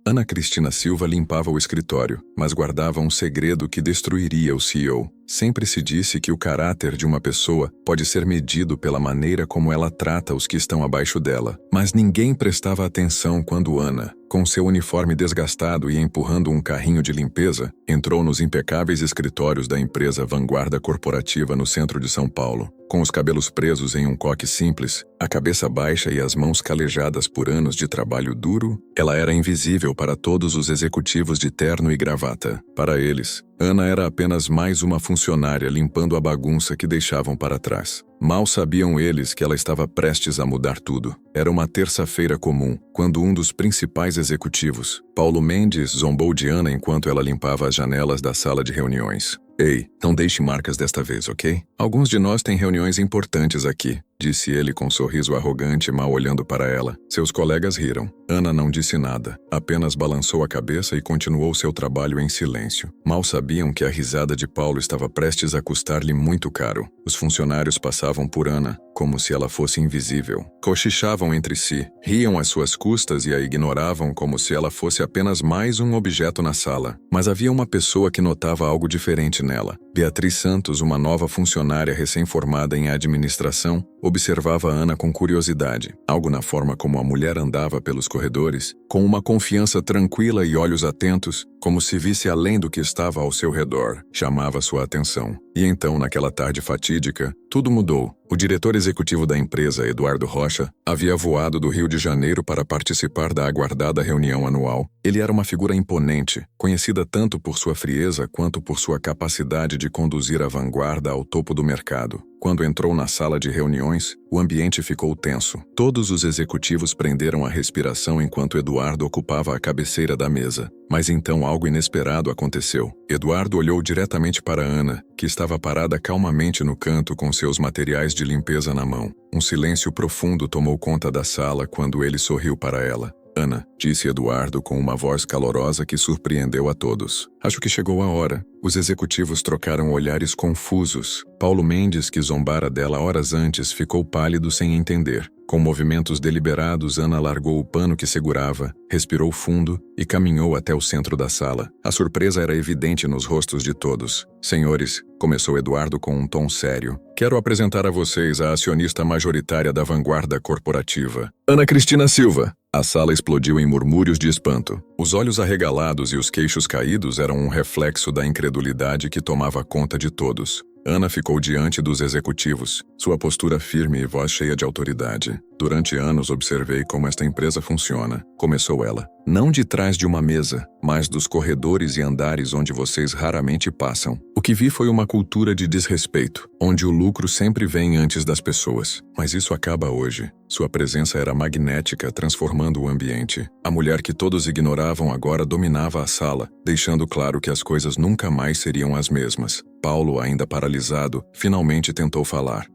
Ana Cristina Silva limpava o escritório, mas guardava um segredo que destruiria o CEO. Sempre se disse que o caráter de uma pessoa pode ser medido pela maneira como ela trata os que estão abaixo dela. Mas ninguém prestava atenção quando Ana, com seu uniforme desgastado e empurrando um carrinho de limpeza, entrou nos impecáveis escritórios da empresa Vanguarda Corporativa no centro de São Paulo. Com os cabelos presos em um coque simples, a cabeça baixa e as mãos calejadas por anos de trabalho duro, ela era invisível para todos os executivos de terno e gravata. Para eles, Ana era apenas mais uma funcionária limpando a bagunça que deixavam para trás. Mal sabiam eles que ela estava prestes a mudar tudo. Era uma terça-feira comum, quando um dos principais executivos, Paulo Mendes, zombou de Ana enquanto ela limpava as janelas da sala de reuniões. Ei, não deixe marcas desta vez, ok? Alguns de nós têm reuniões importantes aqui, disse ele com um sorriso arrogante mal olhando para ela. Seus colegas riram. Ana não disse nada, apenas balançou a cabeça e continuou seu trabalho em silêncio. Mal sabiam que a risada de Paulo estava prestes a custar-lhe muito caro. Os funcionários passavam por Ana como se ela fosse invisível. Cochichavam entre si, riam às suas custas e a ignoravam como se ela fosse apenas mais um objeto na sala. Mas havia uma pessoa que notava algo diferente nela. Beatriz Santos, uma nova funcionária recém-formada em administração, observava Ana com curiosidade. Algo na forma como a mulher andava pelos corredores, com uma confiança tranquila e olhos atentos, como se visse além do que estava ao seu redor, chamava sua atenção. E então, naquela tarde fatídica, tudo mudou. O diretor executivo da empresa, Eduardo Rocha, havia voado do Rio de Janeiro para participar da aguardada reunião anual. Ele era uma figura imponente, conhecida tanto por sua frieza quanto por sua capacidade de conduzir a vanguarda ao topo do mercado. Quando entrou na sala de reuniões, o ambiente ficou tenso. Todos os executivos prenderam a respiração enquanto Eduardo ocupava a cabeceira da mesa. Mas então algo inesperado aconteceu. Eduardo olhou diretamente para Ana, que estava parada calmamente no canto com seus materiais de limpeza na mão. Um silêncio profundo tomou conta da sala quando ele sorriu para ela. Ana, disse Eduardo com uma voz calorosa que surpreendeu a todos. Acho que chegou a hora. Os executivos trocaram olhares confusos. Paulo Mendes, que zombara dela horas antes, ficou pálido sem entender. Com movimentos deliberados, Ana largou o pano que segurava, respirou fundo e caminhou até o centro da sala. A surpresa era evidente nos rostos de todos. Senhores, começou Eduardo com um tom sério, quero apresentar a vocês a acionista majoritária da Vanguarda Corporativa, Ana Cristina Silva. A sala explodiu em murmúrios de espanto. Os olhos arregalados e os queixos caídos eram um reflexo da incredulidade que tomava conta de todos. Ana ficou diante dos executivos, sua postura firme e voz cheia de autoridade. Durante anos observei como esta empresa funciona, começou ela. Não de trás de uma mesa, mas dos corredores e andares onde vocês raramente passam. O que vi foi uma cultura de desrespeito, onde o lucro sempre vem antes das pessoas. Mas isso acaba hoje. Sua presença era magnética, transformando o ambiente. A mulher que todos ignoravam agora dominava a sala, deixando claro que as coisas nunca mais seriam as mesmas. Paulo, ainda paralisado, finalmente tentou falar.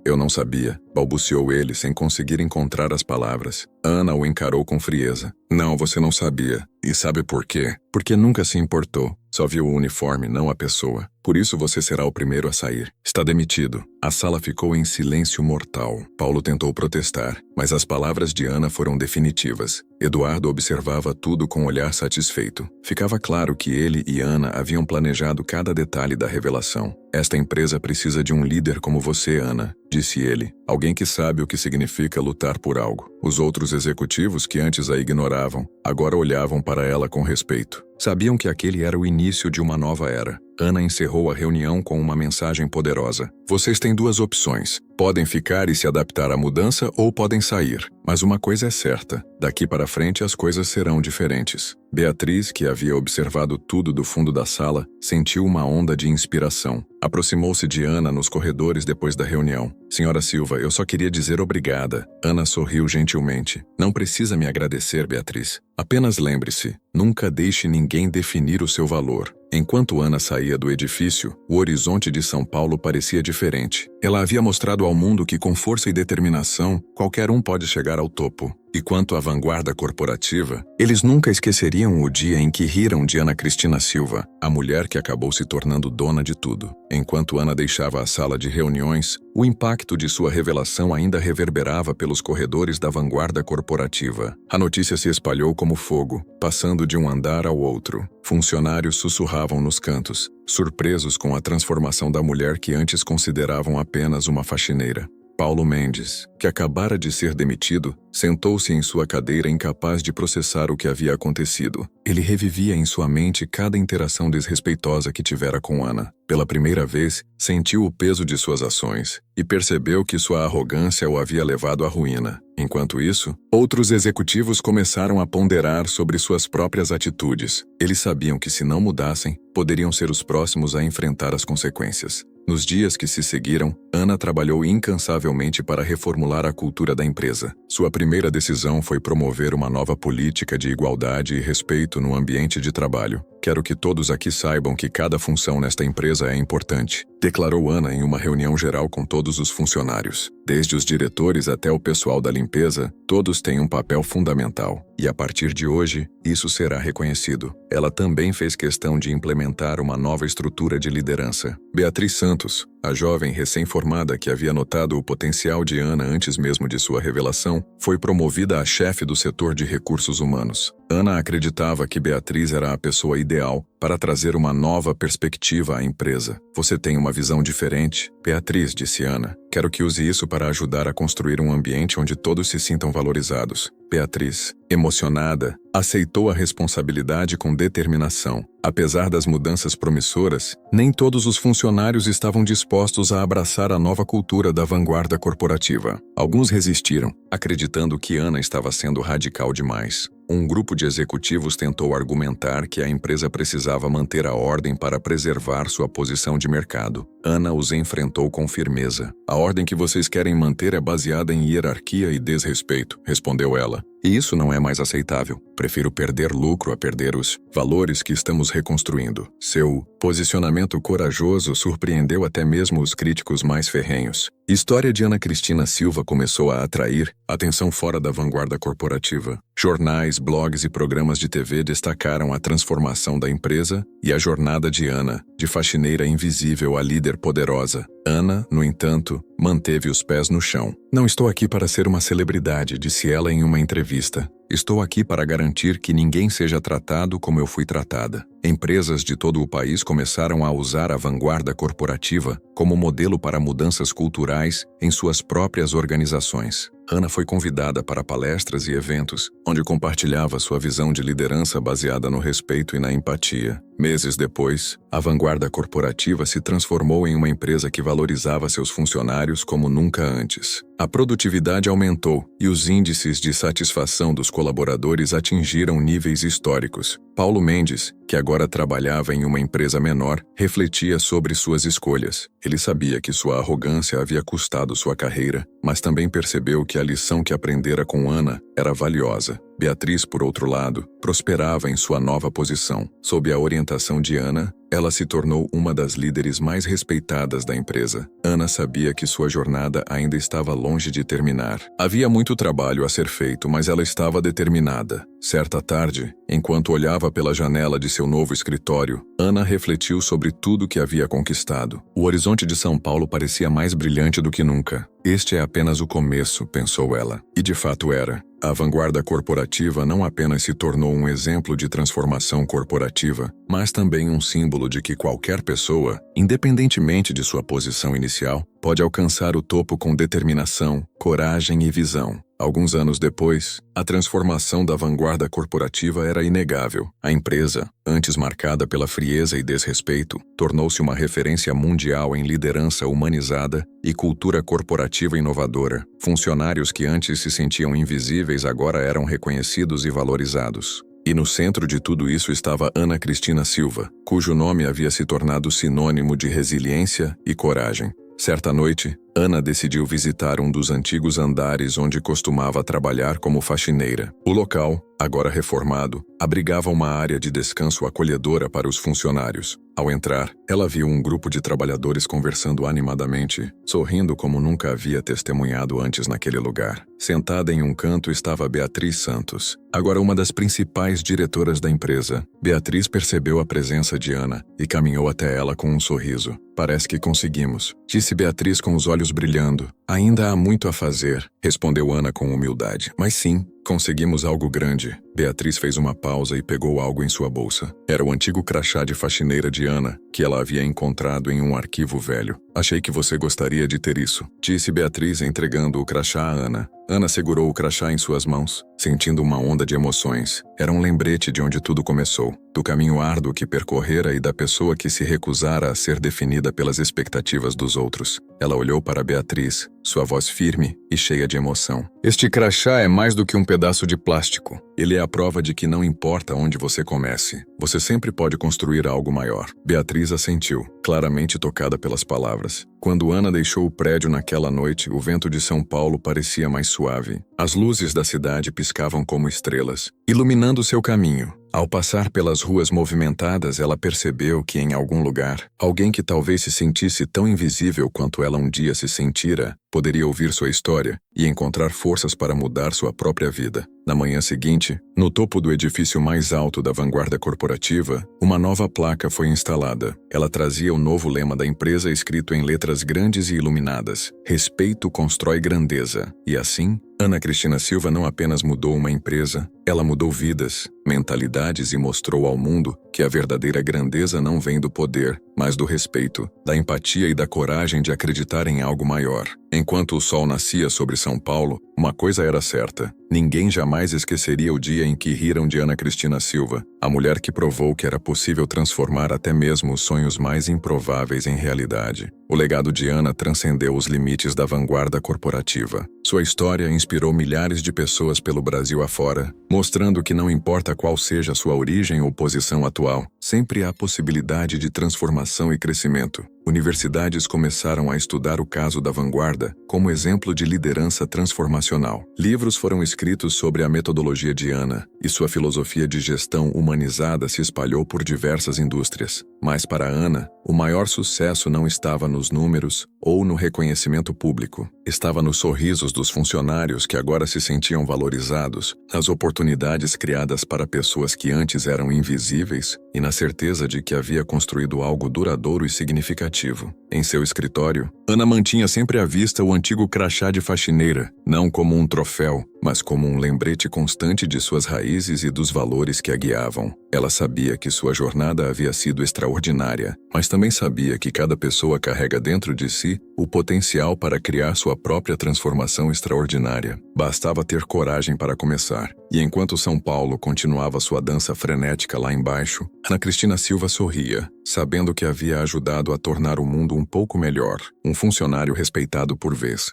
Eu não sabia, balbuciou ele sem conseguir encontrar as palavras. Ana o encarou com frieza. Não, você não sabia. E sabe por quê? Porque nunca se importou. Só viu o uniforme, não a pessoa. Por isso você será o primeiro a sair. Está demitido. A sala ficou em silêncio mortal. Paulo tentou protestar, mas as palavras de Ana foram definitivas. Eduardo observava tudo com um olhar satisfeito. Ficava claro que ele e Ana haviam planejado cada detalhe da revelação. Esta empresa precisa de um líder como você, Ana, disse ele. Alguém que sabe o que significa lutar por algo. Os outros executivos, que antes a ignoravam, agora olhavam para ela com respeito. Sabiam que aquele era o início de uma nova era. Ana encerrou a reunião com uma mensagem poderosa. Vocês têm duas opções. Podem ficar e se adaptar à mudança ou podem sair. Mas uma coisa é certa. Daqui para frente as coisas serão diferentes. Beatriz, que havia observado tudo do fundo da sala, sentiu uma onda de inspiração. Aproximou-se de Ana nos corredores depois da reunião. Senhora Silva, eu só queria dizer obrigada. Ana sorriu gentilmente. Não precisa me agradecer, Beatriz. Apenas lembre-se, nunca deixe ninguém definir o seu valor. Enquanto Ana saía do edifício, o horizonte de São Paulo parecia diferente. Ela havia mostrado ao mundo que com força e determinação, qualquer um pode chegar ao topo. E quanto à vanguarda corporativa, eles nunca esqueceriam o dia em que riram de Ana Cristina Silva, a mulher que acabou se tornando dona de tudo. Enquanto Ana deixava a sala de reuniões, o impacto de sua revelação ainda reverberava pelos corredores da vanguarda corporativa. A notícia se espalhou como fogo, passando de um andar ao outro. Funcionários sussurravam nos cantos, surpresos com a transformação da mulher que antes consideravam apenas uma faxineira. Paulo Mendes, que acabara de ser demitido, sentou-se em sua cadeira incapaz de processar o que havia acontecido. Ele revivia em sua mente cada interação desrespeitosa que tivera com Ana. Pela primeira vez, sentiu o peso de suas ações e percebeu que sua arrogância o havia levado à ruína. Enquanto isso, outros executivos começaram a ponderar sobre suas próprias atitudes. Eles sabiam que, se não mudassem, poderiam ser os próximos a enfrentar as consequências. Nos dias que se seguiram, Ana trabalhou incansavelmente para reformular a cultura da empresa. Sua primeira decisão foi promover uma nova política de igualdade e respeito no ambiente de trabalho. Quero que todos aqui saibam que cada função nesta empresa é importante, declarou Ana em uma reunião geral com todos os funcionários. Desde os diretores até o pessoal da limpeza, todos têm um papel fundamental. E a partir de hoje, isso será reconhecido. Ela também fez questão de implementar uma nova estrutura de liderança. Beatriz Santos, a jovem recém-formada que havia notado o potencial de Ana antes mesmo de sua revelação, foi promovida a chefe do setor de recursos humanos. Ana acreditava que Beatriz era a pessoa ideal para trazer uma nova perspectiva à empresa. Você tem uma visão diferente, Beatriz, disse Ana. Quero que use isso para ajudar a construir um ambiente onde todos se sintam valorizados. Beatriz, emocionada, aceitou a responsabilidade com determinação. Apesar das mudanças promissoras, nem todos os funcionários estavam dispostos a abraçar a nova cultura da vanguarda corporativa. Alguns resistiram, acreditando que Ana estava sendo radical demais. Um grupo de executivos tentou argumentar que a empresa precisava manter a ordem para preservar sua posição de mercado. Ana os enfrentou com firmeza. A ordem que vocês querem manter é baseada em hierarquia e desrespeito, respondeu ela. E isso não é mais aceitável. Prefiro perder lucro a perder os valores que estamos reconstruindo. Seu posicionamento corajoso surpreendeu até mesmo os críticos mais ferrenhos. A história de Ana Cristina Silva começou a atrair atenção fora da vanguarda corporativa. Jornais, blogs e programas de TV destacaram a transformação da empresa e a jornada de Ana, de faxineira invisível a líder poderosa. Ana, no entanto, manteve os pés no chão. Não estou aqui para ser uma celebridade, disse ela em uma entrevista. Estou aqui para garantir que ninguém seja tratado como eu fui tratada. Empresas de todo o país começaram a usar a vanguarda corporativa como modelo para mudanças culturais em suas próprias organizações. Ana foi convidada para palestras e eventos, onde compartilhava sua visão de liderança baseada no respeito e na empatia. Meses depois, a vanguarda corporativa se transformou em uma empresa que valorizava seus funcionários como nunca antes. A produtividade aumentou e os índices de satisfação dos colaboradores atingiram níveis históricos. Paulo Mendes, que agora trabalhava em uma empresa menor, refletia sobre suas escolhas. Ele sabia que sua arrogância havia custado sua carreira, mas também percebeu que a lição que aprendera com Ana era valiosa. Beatriz, por outro lado, prosperava em sua nova posição. Sob a orientação de Ana, ela se tornou uma das líderes mais respeitadas da empresa. Ana sabia que sua jornada ainda estava longe de terminar. Havia muito trabalho a ser feito, mas ela estava determinada. Certa tarde, enquanto olhava pela janela de seu novo escritório, Ana refletiu sobre tudo que havia conquistado. O horizonte de São Paulo parecia mais brilhante do que nunca. Este é apenas o começo, pensou ela. E de fato era. A vanguarda corporativa não apenas se tornou um exemplo de transformação corporativa, mas também um símbolo de que qualquer pessoa, independentemente de sua posição inicial, pode alcançar o topo com determinação, coragem e visão. Alguns anos depois, a transformação da vanguarda corporativa era inegável. A empresa, antes marcada pela frieza e desrespeito, tornou-se uma referência mundial em liderança humanizada e cultura corporativa inovadora. Funcionários que antes se sentiam invisíveis agora eram reconhecidos e valorizados. E no centro de tudo isso estava Ana Cristina Silva, cujo nome havia se tornado sinônimo de resiliência e coragem. Certa noite, Ana decidiu visitar um dos antigos andares onde costumava trabalhar como faxineira. O local, agora reformado, abrigava uma área de descanso acolhedora para os funcionários. Ao entrar, ela viu um grupo de trabalhadores conversando animadamente, sorrindo como nunca havia testemunhado antes naquele lugar. Sentada em um canto estava Beatriz Santos, agora uma das principais diretoras da empresa. Beatriz percebeu a presença de Ana e caminhou até ela com um sorriso. "Parece que conseguimos", disse Beatriz com os olhos brilhando. "Ainda há muito a fazer", respondeu Ana com humildade. "Mas sim, conseguimos algo grande." Beatriz fez uma pausa e pegou algo em sua bolsa. Era o antigo crachá de faxineira de Ana, que ela havia encontrado em um arquivo velho. "Achei que você gostaria de ter isso", disse Beatriz entregando o crachá a Ana. Ana segurou o crachá em suas mãos, sentindo uma onda de emoções. Era um lembrete de onde tudo começou, do caminho árduo que percorrera e da pessoa que se recusara a ser definida pelas expectativas dos outros. Ela olhou para Beatriz, sua voz firme e cheia de emoção. "Este crachá é mais do que um pedaço de plástico. Ele é a prova de que não importa onde você comece, você sempre pode construir algo maior." Beatriz assentiu, claramente tocada pelas palavras. Quando Ana deixou o prédio naquela noite, o vento de São Paulo parecia mais suave. As luzes da cidade piscavam como estrelas, iluminando seu caminho. Ao passar pelas ruas movimentadas, ela percebeu que em algum lugar, alguém que talvez se sentisse tão invisível quanto ela um dia se sentira, poderia ouvir sua história e encontrar forças para mudar sua própria vida. Na manhã seguinte, no topo do edifício mais alto da vanguarda corporativa, uma nova placa foi instalada. Ela trazia o novo lema da empresa escrito em letras grandes e iluminadas: "Respeito constrói grandeza." E assim, Ana Cristina Silva não apenas mudou uma empresa, ela mudou vidas, mentalidades e mostrou ao mundo que a verdadeira grandeza não vem do poder, mas do respeito, da empatia e da coragem de acreditar em algo maior. Enquanto o sol nascia sobre São Paulo, uma coisa era certa: ninguém jamais esqueceria o dia em que riram de Ana Cristina Silva, a mulher que provou que era possível transformar até mesmo os sonhos mais improváveis em realidade. O legado de Ana transcendeu os limites da vanguarda corporativa. Sua história inspirou milhares de pessoas pelo Brasil afora, mostrando que não importa qual seja sua origem ou posição atual, sempre há possibilidade de transformação e crescimento. Universidades começaram a estudar o caso da vanguarda como exemplo de liderança transformacional. Livros foram escritos sobre a metodologia de Ana, e sua filosofia de gestão humanizada se espalhou por diversas indústrias. Mas para Ana, o maior sucesso não estava nos números ou no reconhecimento público. Estava nos sorrisos dos funcionários que agora se sentiam valorizados, nas oportunidades criadas para pessoas que antes eram invisíveis e na certeza de que havia construído algo duradouro e significativo. Em seu escritório, Ana mantinha sempre à vista o antigo crachá de faxineira, não como um troféu, mas como um lembrete constante de suas raízes e dos valores que a guiavam. Ela sabia que sua jornada havia sido extraordinária, mas também sabia que cada pessoa carrega dentro de si o potencial para criar sua própria transformação extraordinária. Bastava ter coragem para começar. E enquanto São Paulo continuava sua dança frenética lá embaixo, Ana Cristina Silva sorria, sabendo que havia ajudado a tornar o mundo um pouco melhor, um funcionário respeitado por vez.